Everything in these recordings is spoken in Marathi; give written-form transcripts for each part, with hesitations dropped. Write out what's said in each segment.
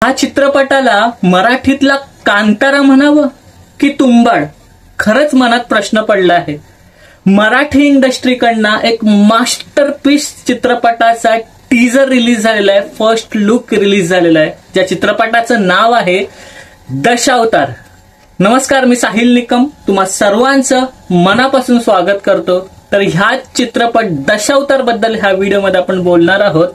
हा चित्रपटाला मराठीतला कांतारा म्हणावं की तुंबाड, खरंच मनात प्रश्न पडला आहे. मराठी इंडस्ट्रीकडनं एक मास्टरपीस चित्रपटाचा टीजर रिलीज झालेला आहे, फर्स्ट लुक रिलीज झालेला आहे, ज्या चित्रपटाचं नाव आहे दशावतार. नमस्कार, मी साहिल निकम तुम्हा सर्वांचं मनापासून स्वागत करतो. तर ह्या चित्रपट दशावतार बद्दल ह्या व्हिडिओमध्ये आपण बोलणार आहोत.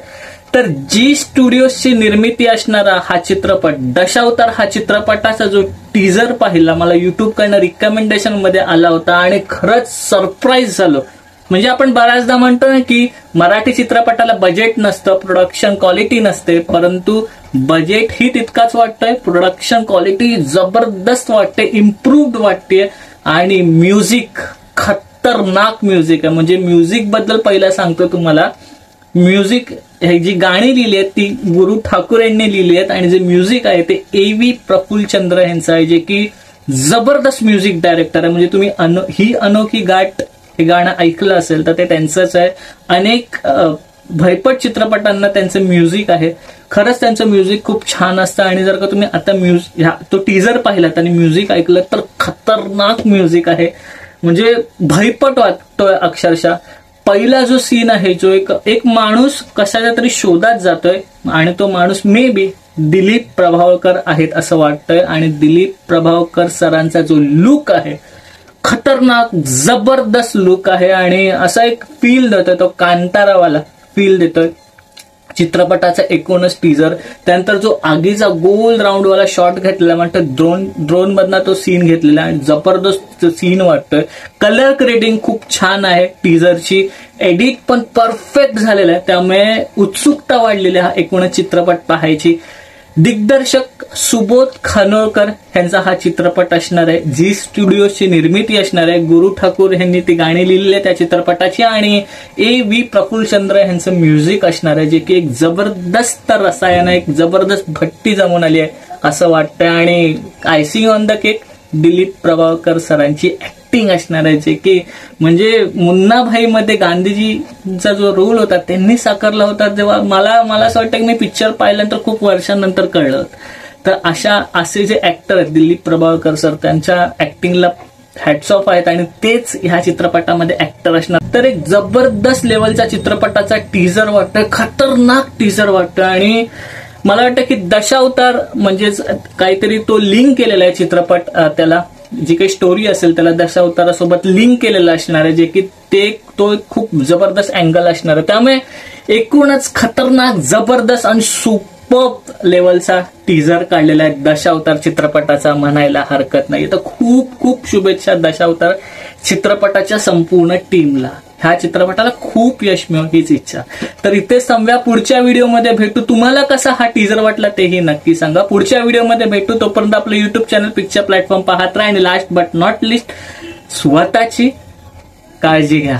तर जी स्टुडिओची निर्मिती असणारा हा चित्रपट दशावतार, हा चित्रपटाचा जो टीजर पाहिला मला युट्यूब कडनं रिकमेंडेशन मध्ये आला होता आणि खरंच सरप्राईज झालो. म्हणजे आपण बऱ्याचदा म्हणतो ना की मराठी चित्रपटाला बजेट नसतं, प्रोडक्शन क्वालिटी नसते, परंतु बजेट ही तितकाच वाटतंय, प्रोडक्शन क्वालिटी जबरदस्त वाटते, इम्प्रूव्ड वाटते आणि म्युझिक खतरनाक म्युझिक आहे. म्हणजे म्युझिक बद्दल पहिला सांगतो तुम्हाला, म्युझिक ही जी गाणी लिहिली आहेत ती गुरु ठाकूर यांनी लिहिली आहेत आणि जे म्युझिक आहे ते ए.व्ही. प्रफुल्लचंद्र यांचं आहे, जे की जबरदस्त म्युझिक डायरेक्टर आहे. म्हणजे तुम्ही ही अनोखी गाठ हे गाणं ऐकलं असेल तर ते त्यांचंच आहे. अनेक भयपट चित्रपटांना त्यांचं म्युझिक आहे. खरंच त्यांचं म्युझिक खूप छान असतं आणि जर का तुम्ही आता तो टीजर पाहिलात आणि म्युझिक ऐकलं तर खतरनाक म्युझिक आहे. म्हणजे भयपट वाटतोय अक्षरशः. पहिला जो सीन आहे, जो एक माणूस कशाच्या तरी शोधात जातोय आणि तो माणूस मे बी दिलीप प्रभावळकर आहेत असं वाटतंय आणि दिलीप प्रभावळकर सरांचा जो लुक आहे खतरनाक जबरदस्त लुक आहे आणि असा एक फील देतोय, तो कांतारावाला फील देतोय चित्रपटाचा एकूणच टीजर. त्यानंतर जो आगीचा गोल राऊंडवाला शॉट घेतलेला म्हणतो ड्रोन मधला तो सीन घेतलेला आणि जबरदस्त सीन वाटतोय. कलर ग्रेडिंग खूप छान आहे टीजरची, एडिट पण परफेक्ट झालेला आहे, त्यामुळे उत्सुकता वाढलेली आहे एकूणच चित्रपट पाहायची. दिग्दर्शक सुबोध खानोळकर यांचा हा चित्रपट असणार आहे. जी स्टुडिओची निर्मिती असणार आहे. गुरु ठाकूर यांनी ती गाणी लिहिली आहे त्या चित्रपटाची आणि ए.व्ही. प्रफुल्लचंद्र यांचं म्युझिक असणार आहे, जे की एक जबरदस्त रसायन, एक जबरदस्त भट्टी जमून आली आहे असं वाटतंय. आणि icing on the cake Dilip Prabhavalkar सरांची ऍक्टिंग असणार आहे, जे की म्हणजे मुन्नाभाई मध्ये गांधीजीचा जो रोल होता त्यांनी साकारला होता. जेव्हा मला असं वाटतं की मी पिक्चर पाहिल्यानंतर खूप वर्षांनंतर कळलं. तर असे जे ऍक्टर आहेत दिलीप प्रभावळकर सर, त्यांच्या ऍक्टिंगला हॅट्स ऑफ आहेत आणि तेच ह्या चित्रपटामध्ये ऍक्टर असणार. तर एक जबरदस्त लेवलचा चित्रपटाचा टीजर वाटतोय, खतरनाक टीजर वाटतोय. आणि मला वाटतं की दशावतार म्हणजेच काहीतरी तो लिंक केलेला आहे चित्रपट, त्याला जी काही स्टोरी असेल त्याला दशावतारासोबत लिंक केलेलं असणार आहे, जे की तो खूप जबरदस्त अँगल असणार आहे. त्यामुळे एकूणच खतरनाक जबरदस्त आणि सुपर्ब लेवलचा टीजर काढलेला आहे दशावतार चित्रपटाचा, म्हणायला हरकत नाही. तर खूप खूप शुभेच्छा दशावतार चित्रपटाच्या संपूर्ण टीमला. ह्या चित्रपटाला खूप यश मिळो हीच इच्छा. तर इथेच थांबूया, पुढच्या व्हिडिओमध्ये भेटू. तुम्हाला कसा हा टीजर वाटला तेही नक्की सांगा. पुढच्या व्हिडिओमध्ये भेटू, तोपर्यंत आपलं युट्यूब चॅनल पिक्चर प्लॅटफॉर्म पाहत राहा आणि लास्ट बट नॉट लिस्ट स्वतःची काळजी घ्या.